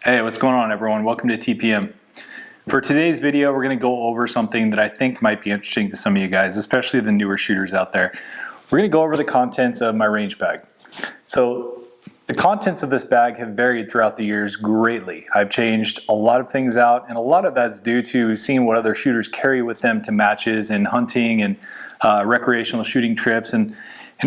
Hey, what's going on everyone? Welcome to TPM. For today's video, we're going to go over something that I think might be interesting to some of you guys, especially the newer shooters out there. We're going to go over the contents of my range bag. So the contents of this bag have varied throughout the years greatly. I've changed a lot of things out, and a lot of that's due to seeing what other shooters carry with them to matches and hunting and recreational shooting trips, and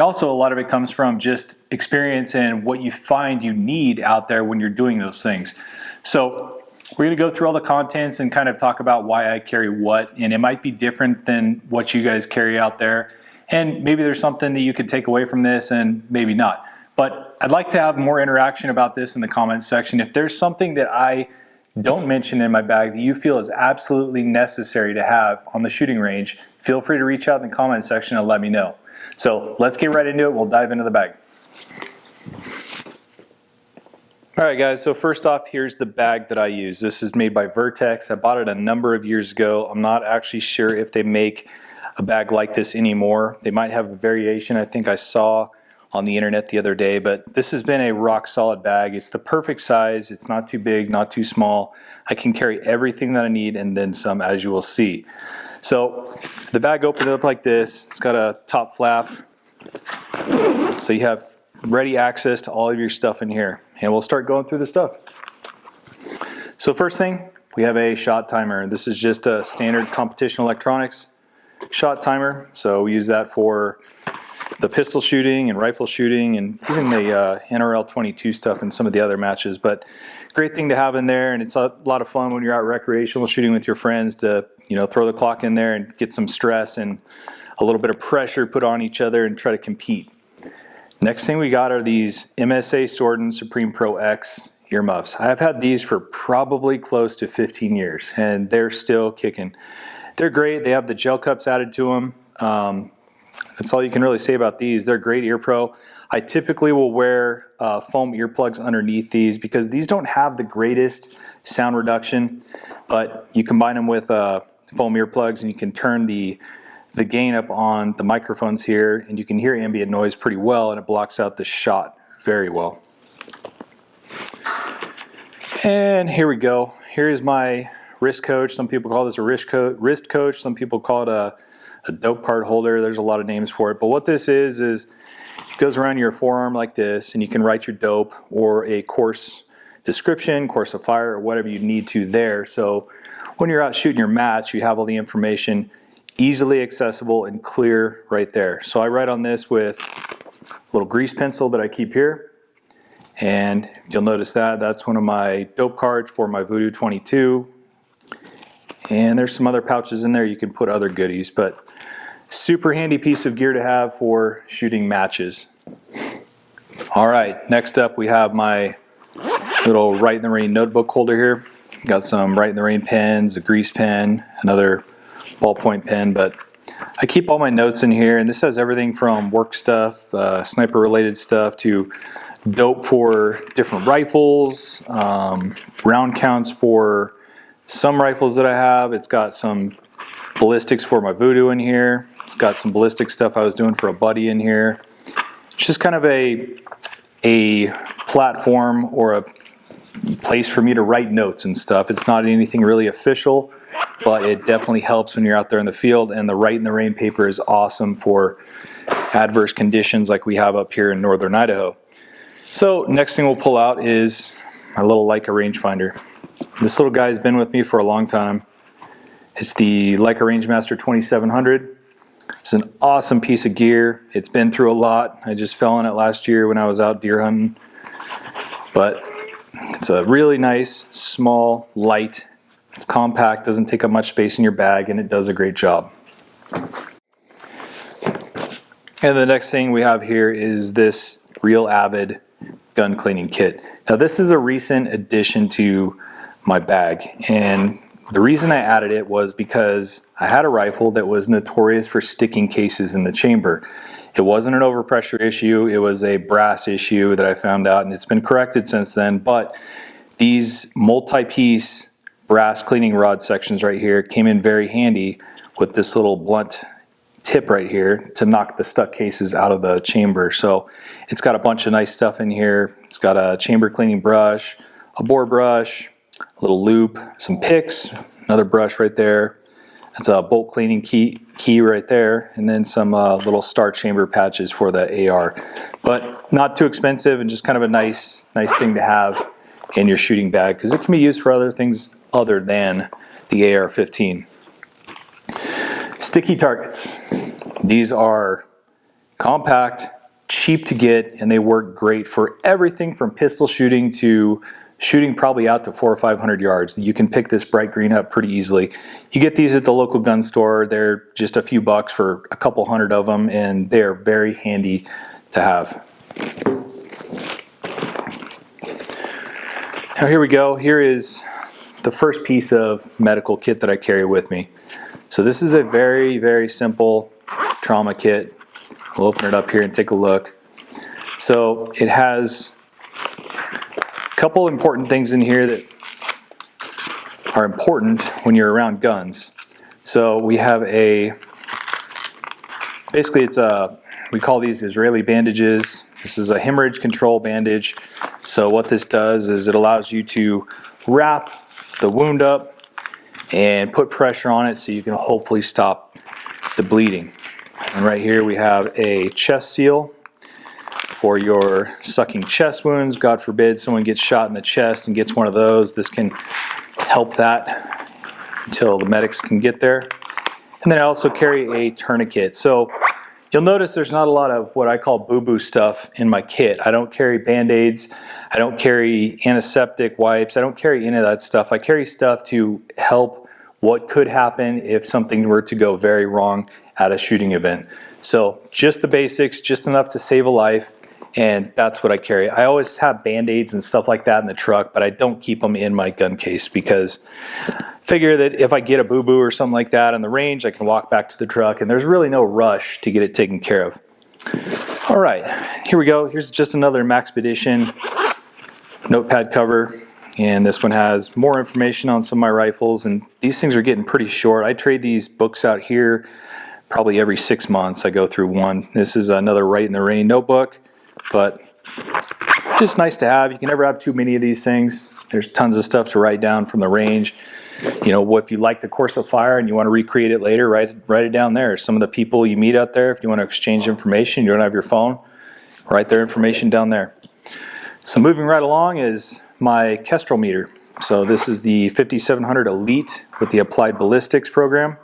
also a lot of it comes from just experience and what you find you need out there when you're doing those things. So we're going to go through all the contents and kind of talk about why I carry what, and it might be different than what you guys carry out there, and maybe there's something that you could take away from this and maybe not. But I'd like to have more interaction about this in the comments section. If there's something that I don't mention in my bag that you feel is absolutely necessary to have on the shooting range, feel free to reach out in the comments section and let me know. So let's get right into it. We'll dive into the bag. Alright guys, so first off, here's the bag that I use. This is made by Vertx. I bought it a number of years ago. I'm not actually sure if they make a bag like this anymore. They might have a variation I think I saw on the internet the other day, but this has been a rock solid bag. It's the perfect size. It's not too big, not too small. I can carry everything that I need and then some, as you will see. So the bag opens up like this. It's got a top flap, so you have ready access to all of your stuff in here, and we'll start going through the stuff. So first thing, we have a shot timer. This is just a standard competition electronics shot timer, so we use that for the pistol shooting and rifle shooting and even the NRL 22 stuff and some of the other matches. But great thing to have in there, and it's a lot of fun when you're out recreational shooting with your friends to, you know, throw the clock in there and get some stress and a little bit of pressure put on each other and try to compete. Next thing we got are these MSA Sordin Supreme Pro X earmuffs. I've had these for probably close to 15 years and they're still kicking. They're great. They have the gel cups added to them. That's all you can really say about these. They're great ear pro. I typically will wear foam earplugs underneath these because these don't have the greatest sound reduction, but you combine them with foam earplugs and you can turn the gain up on the microphones here and you can hear ambient noise pretty well, and it blocks out the shot very well. And here we go. Here's my wrist coach. Some people call this a wrist coach. Some people call it a dope card holder. There's a lot of names for it, but what this is it goes around your forearm like this, and you can write your dope or a course description, course of fire, or whatever you need to there. So when you're out shooting your match, you have all the information easily accessible and clear right there. So I write on this with a little grease pencil that I keep here, and you'll notice that that's one of my dope cards for my Voodoo 22. And there's some other pouches in there you can put other goodies, but super handy piece of gear to have for shooting matches. All right, next up we have my little Rite in the Rain notebook holder here. Got some Rite in the Rain pens, a grease pen, another ballpoint pen, but I keep all my notes in here, and this has everything from work stuff, sniper related stuff, to dope for different rifles, round counts for some rifles that I have. It's got some ballistics for my Voodoo in here. It's got some ballistic stuff I was doing for a buddy in here. It's just kind of a platform or a place for me to write notes and stuff. It's not anything really official, but it definitely helps when you're out there in the field, and the Rite in the Rain paper is awesome for adverse conditions like we have up here in northern Idaho. So next thing we'll pull out is my little Leica rangefinder. This little guy's been with me for a long time. It's the Leica Rangemaster 2700. It's an awesome piece of gear. It's been through a lot. I just fell on it last year when I was out deer hunting. But it's a really nice, small, light. It's compact, doesn't take up much space in your bag, and it does a great job. And the next thing we have here is this Real Avid gun cleaning kit. Now this is a recent addition to my bag, and the reason I added it was because I had a rifle that was notorious for sticking cases in the chamber. It wasn't an overpressure issue, it was a brass issue that I found out, and it's been corrected since then. But these multi-piece brass cleaning rod sections right here came in very handy with this little blunt tip right here to knock the stuck cases out of the chamber. So it's got a bunch of nice stuff in here. It's got a chamber cleaning brush, a bore brush, a little loop, some picks, another brush right there. That's a bolt cleaning key right there, and then some little star chamber patches for the AR. But not too expensive and just kind of a nice thing to have in your shooting bag because it can be used for other things other than the AR-15. Sticky targets. These are compact, cheap to get, and they work great for everything from pistol shooting to shooting probably out to 400 or 500 yards. You can pick this bright green up pretty easily. You get these at the local gun store. They're just a few bucks for a couple hundred of them, and they're very handy to have. Now here we go. Here is the first piece of medical kit that I carry with me. So this is a very simple trauma kit. We'll open it up here and take a look. So it has a couple important things in here that are important when you're around guns. So we have basically we call these Israeli bandages. This is a hemorrhage control bandage. So what this does is it allows you to wrap the wound up and put pressure on it so you can hopefully stop the bleeding. And right here we have a chest seal for your sucking chest wounds. God forbid someone gets shot in the chest and gets one of those. This can help that until the medics can get there. And then I also carry a tourniquet. So you'll notice there's not a lot of what I call boo-boo stuff in my kit. I don't carry Band-Aids. I don't carry antiseptic wipes. I don't carry any of that stuff. I carry stuff to help what could happen if something were to go very wrong at a shooting event. So just the basics, just enough to save a life, and that's what I carry. I always have Band-Aids and stuff like that in the truck, but I don't keep them in my gun case because I figure that if I get a boo-boo or something like that on the range, I can walk back to the truck, and there's really no rush to get it taken care of. All right, here we go. Here's just another Maxpedition notepad cover, and this one has more information on some of my rifles, and these things are getting pretty short. I trade these books out here probably every 6 months. I go through one. This is another Rite in the Rain notebook, but just nice to have. You can never have too many of these things. There's tons of stuff to write down from the range. You know, if you like the course of fire and you want to recreate it later, write it down there. Some of the people you meet out there, if you want to exchange information, you don't have your phone, write their information down there. So moving right along is my Kestrel meter. So this is the 5700 Elite with the Applied Ballistics program.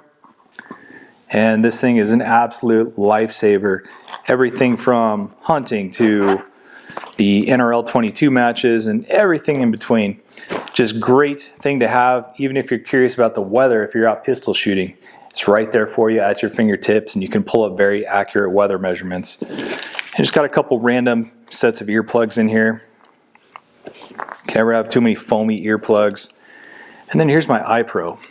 And this thing is an absolute lifesaver. Everything from hunting to the NRL 22 matches and everything in between. Just great thing to have, even if you're curious about the weather, if you're out pistol shooting. It's right there for you at your fingertips, and you can pull up very accurate weather measurements. I just got a couple random sets of earplugs in here. Can never have too many foamy earplugs. And then here's my iPro.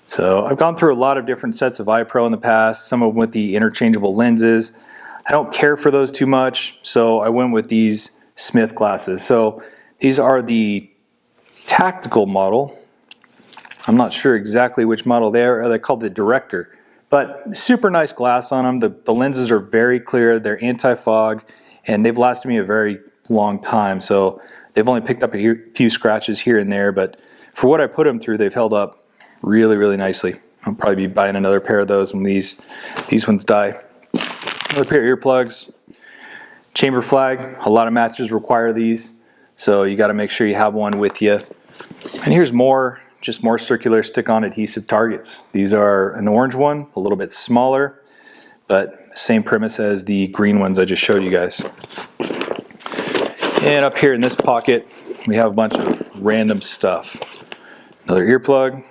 So I've gone through a lot of different sets of iPro in the past, some of them with the interchangeable lenses. I don't care for those too much, so I went with these Smith glasses. So these are the tactical model. I'm not sure exactly which model they are. They're called the Director. But super nice glass on them. The lenses are very clear. They're anti-fog, and they've lasted me a very long time. So they've only picked up a few scratches here and there, but for what I put them through, they've held up really nicely. I'll probably be buying another pair of those when these ones die. Another pair of earplugs. Chamber flag. A lot of matches require these, so you got to make sure you have one with you. And here's just more circular stick-on adhesive targets. These are an orange one, a little bit smaller, but same premise as the green ones I just showed you guys. And up here in this pocket, we have a bunch of random stuff. Another earplug.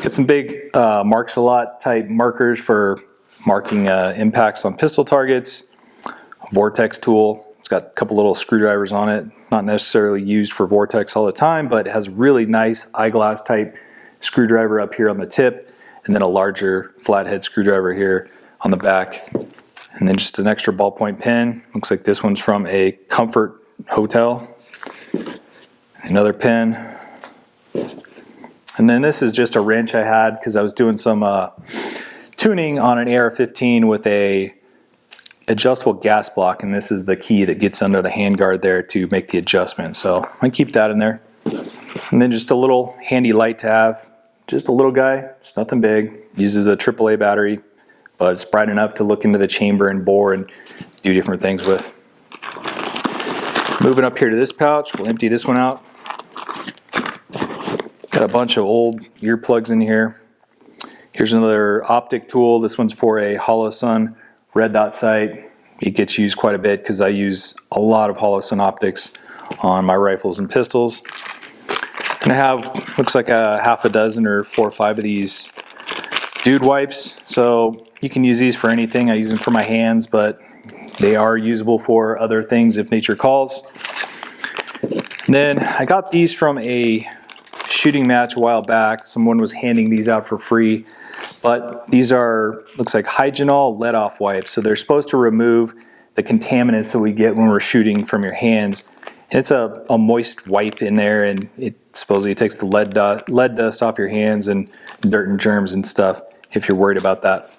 Get some big Marks-a-Lot type markers for marking impacts on pistol targets. Vertx tool. It's got a couple little screwdrivers on it. Not necessarily used for Vertx all the time, but it has a really nice eyeglass type screwdriver up here on the tip, and then a larger flathead screwdriver here on the back. And then just an extra ballpoint pen. Looks like this one's from a Comfort Hotel. Another pen. And then this is just a wrench I had because I was doing some tuning on an AR-15 with a adjustable gas block, and this is the key that gets under the handguard there to make the adjustment. So I keep that in there. And then just a little handy light to have. Just a little guy, it's nothing big. Uses a AAA battery, but it's bright enough to look into the chamber and bore and do different things with. Moving up here to this pouch, we'll empty this one out. Got a bunch of old earplugs in here. Here's another optic tool. This one's for a hollow sun red dot sight. It gets used quite a bit because I use a lot of hollow sun optics on my rifles and pistols. And I have, looks like a half a dozen or 4 or 5 of these dude wipes. So you can use these for anything. I use them for my hands, but they are usable for other things if nature calls. And then I got these from a shooting match a while back. Someone was handing these out for free, but these are, looks like Hygenol let-off wipes. So they're supposed to remove the contaminants that we get when we're shooting from your hands. And it's a moist wipe in there, and it supposedly takes the lead dust off your hands and dirt and germs and stuff if you're worried about that.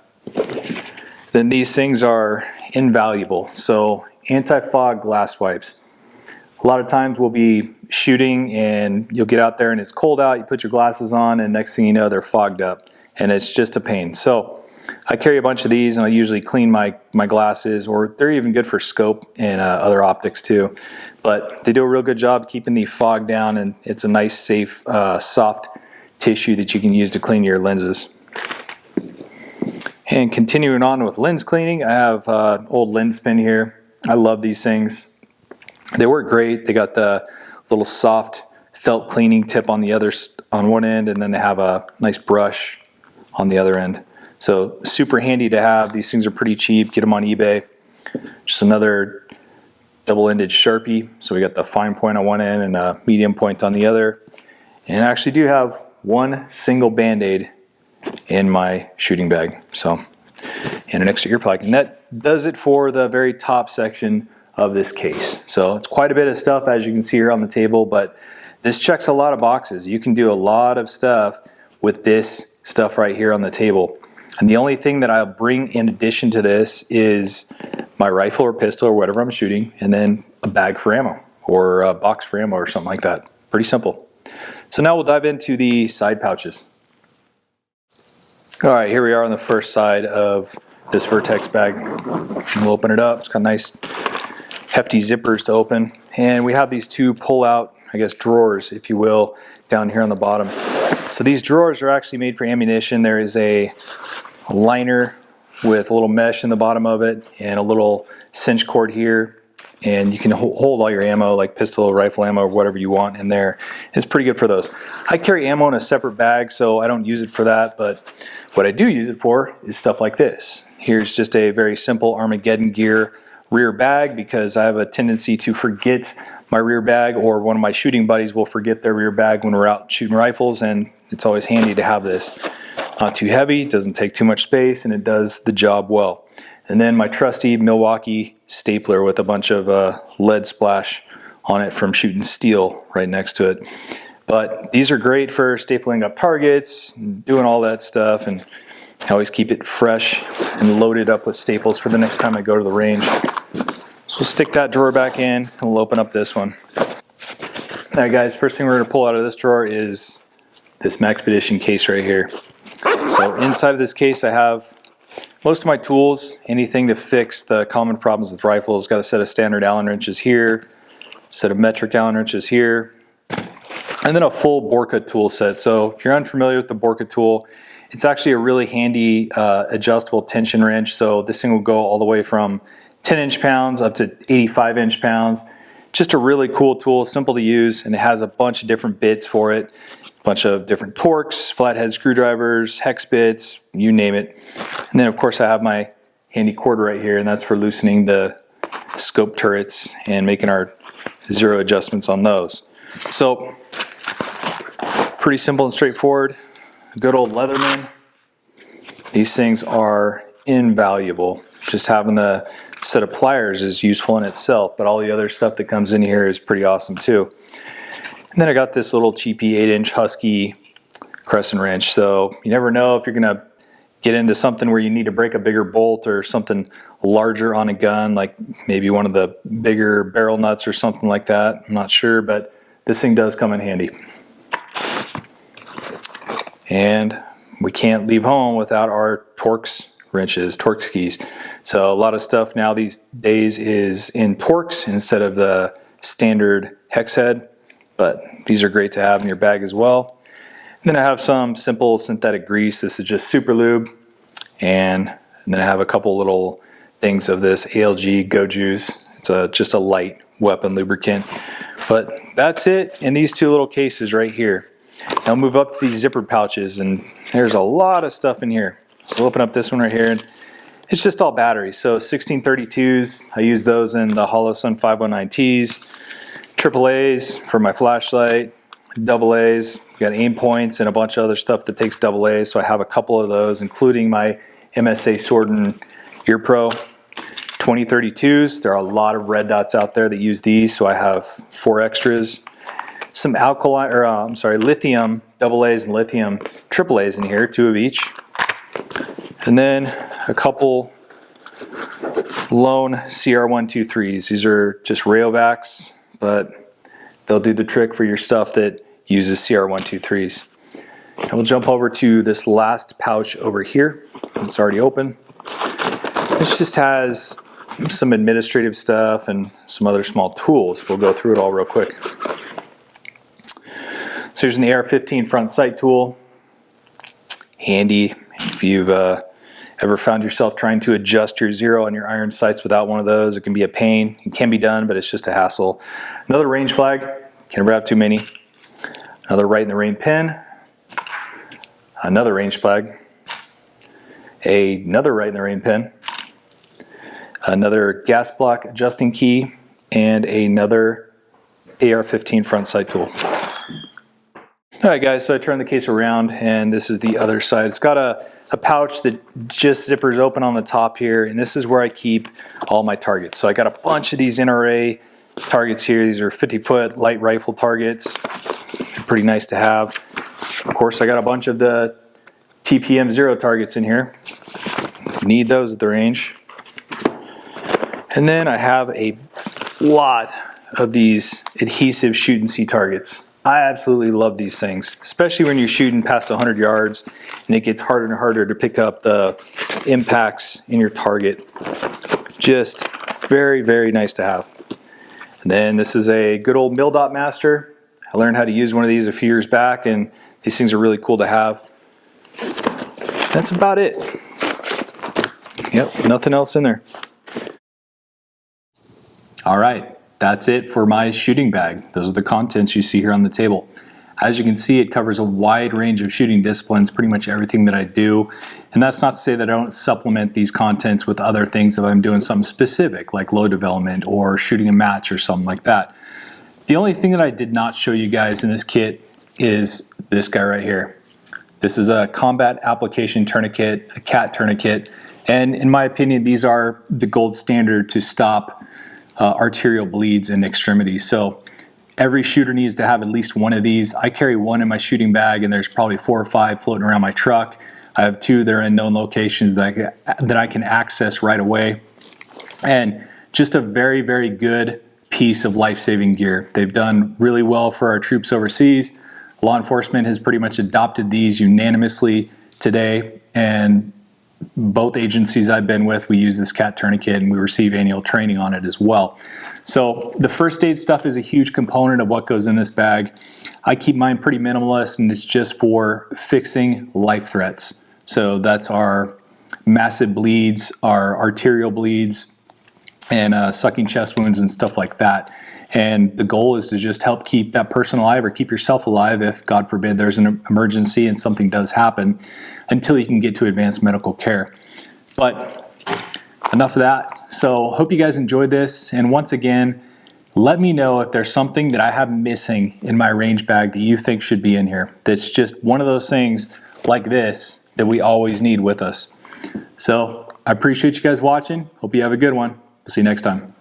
Then these things are invaluable. So anti-fog glass wipes. A lot of times we'll be shooting and you'll get out there and it's cold out, you put your glasses on, and next thing you know they're fogged up and it's just a pain. So I carry a bunch of these and I usually clean my glasses, or they're even good for scope and other optics too. But they do a real good job keeping the fog down, and it's a nice, safe, soft tissue that you can use to clean your lenses. And continuing on with lens cleaning, I have an old lens pin here. I love these things. They work great. They got the little soft felt cleaning tip on the on one end, and then they have a nice brush on the other end. So super handy to have. These things are pretty cheap. Get them on eBay. Just another double-ended Sharpie. So we got the fine point on one end and a medium point on the other. And I actually do have one single Band-Aid in my shooting bag. So, and an extra ear plug. And that does it for the very top section of this case. So it's quite a bit of stuff, as you can see here on the table, but this checks a lot of boxes. You can do a lot of stuff with this stuff right here on the table. And the only thing that I'll bring in addition to this is my rifle or pistol or whatever I'm shooting, and then a bag for ammo or a box for ammo or something like that. Pretty simple. So now we'll dive into the side pouches. All right, here we are on the first side of this Vertx bag. We'll open it up. It's got nice hefty zippers to open. And we have these two pull-out, I guess, drawers, if you will, down here on the bottom. So these drawers are actually made for ammunition. There is a liner with a little mesh in the bottom of it and a little cinch cord here. And you can hold all your ammo, like pistol, rifle ammo, or whatever you want in there. It's pretty good for those. I carry ammo in a separate bag, so I don't use it for that, but what I do use it for is stuff like this. Here's just a very simple Armageddon gear rear bag, because I have a tendency to forget my rear bag, or one of my shooting buddies will forget their rear bag when we're out shooting rifles, and it's always handy to have this. Not too heavy, doesn't take too much space, and it does the job well. And then my trusty Milwaukee stapler with a bunch of lead splash on it from shooting steel right next to it. But these are great for stapling up targets, doing all that stuff, and I always keep it fresh and loaded up with staples for the next time I go to the range. So we'll stick that drawer back in and we'll open up this one. All right guys, first thing we're gonna pull out of this drawer is this Maxpedition case right here. So inside of this case I have most of my tools, anything to fix the common problems with rifles. Got a set of standard Allen wrenches here, a set of metric Allen wrenches here, and then a full Borka tool set. So if you're unfamiliar with the Borka tool, it's actually a really handy adjustable tension wrench. So this thing will go all the way from 10 inch-pounds up to 85 inch-pounds. Just a really cool tool, simple to use, and it has a bunch of different bits for it. A bunch of different torques, flathead screwdrivers, hex bits, you name it. And then of course I have my handy cord right here, and that's for loosening the scope turrets and making our zero adjustments on those. So pretty simple and straightforward. Good old Leatherman. These things are invaluable. Just having the set of pliers is useful in itself, but all the other stuff that comes in here is pretty awesome too. And then I got this little cheapy 8-inch Husky crescent wrench. So you never know if you're gonna get into something where you need to break a bigger bolt or something larger on a gun, like maybe one of the bigger barrel nuts or something like that. I'm not sure, but this thing does come in handy. And we can't leave home without our Torx wrenches, Torx skis. So a lot of stuff now these days is in Torx instead of the standard hex head, but these are great to have in your bag as well. And then I have some simple synthetic grease. This is just super lube. And then I have a couple little things of this ALG Go Juice. It's just a light weapon lubricant. But that's it in these two little cases right here. Now move up to these zipper pouches, and there's a lot of stuff in here. So open up this one right here, and it's just all batteries. So 1632s, I use those in the Holosun 509Ts, AAAs for my flashlight, AA's, got aim points and a bunch of other stuff that takes AA's. So I have a couple of those, including my MSA Sordin Ear Pro 2032s. There are a lot of red dots out there that use these, so I have 4 extras. Some alkaline, or lithium AA's and lithium AAA's in here, 2 of each. And then a couple lone CR123s. These are just Rayovacs, but they'll do the trick for your stuff that uses CR123s. And we'll jump over to this last pouch over here. It's already open. This just has some administrative stuff and some other small tools. We'll go through it all real quick. So here's an AR-15 front sight tool. Handy if you've ever found yourself trying to adjust your zero on your iron sights without one of those. It can be a pain. It can be done, but it's just a hassle. Another range flag. Can never have too many. Another Rite in the Rain pin. Another range flag. Another Rite in the Rain pin. Another gas block adjusting key, and another AR-15 front sight tool. Alright guys, so I turned the case around and this is the other side. It's got a pouch that just zippers open on the top here, and this is where I keep all my targets. So I got a bunch of these NRA targets here. These are 50-foot light rifle targets. They're pretty nice to have. Of course, I got a bunch of the TPM 0 targets in here. Need those at the range. And then I have a lot of these adhesive shoot and see targets. I absolutely love these things, especially when you're shooting past 100 yards and it gets harder and harder to pick up the impacts in your target. Just very, very nice to have. And then this is a good old Mil Dot Master. I learned how to use one of these a few years back, and these things are really cool to have. That's about it. Yep, nothing else in there. All right. That's it for my shooting bag. Those are the contents you see here on the table. As you can see, it covers a wide range of shooting disciplines, pretty much everything that I do. And that's not to say that I don't supplement these contents with other things if I'm doing something specific, like load development or shooting a match or something like that. The only thing that I did not show you guys in this kit is this guy right here. This is a combat application tourniquet, a CAT tourniquet. And in my opinion, these are the gold standard to stop arterial bleeds in extremities. So every shooter needs to have at least one of these. I carry one in my shooting bag, and there's probably 4 or 5 floating around my truck. I have 2 that are in known locations that I can access right away. And just a very, very good piece of life-saving gear. They've done really well for our troops overseas. Law enforcement has pretty much adopted these unanimously today, and both agencies I've been with, we use this CAT tourniquet, and we receive annual training on it as well. So the first aid stuff is a huge component of what goes in this bag. I keep mine pretty minimalist, and it's just for fixing life threats. So that's our massive bleeds, our arterial bleeds, and sucking chest wounds and stuff like that. And the goal is to just help keep that person alive, or keep yourself alive if, God forbid, there's an emergency and something does happen, until you can get to advanced medical care. But enough of that. So hope you guys enjoyed this. And once again, let me know if there's something that I have missing in my range bag that you think should be in here. That's just one of those things like this that we always need with us. So I appreciate you guys watching. Hope you have a good one. See you next time.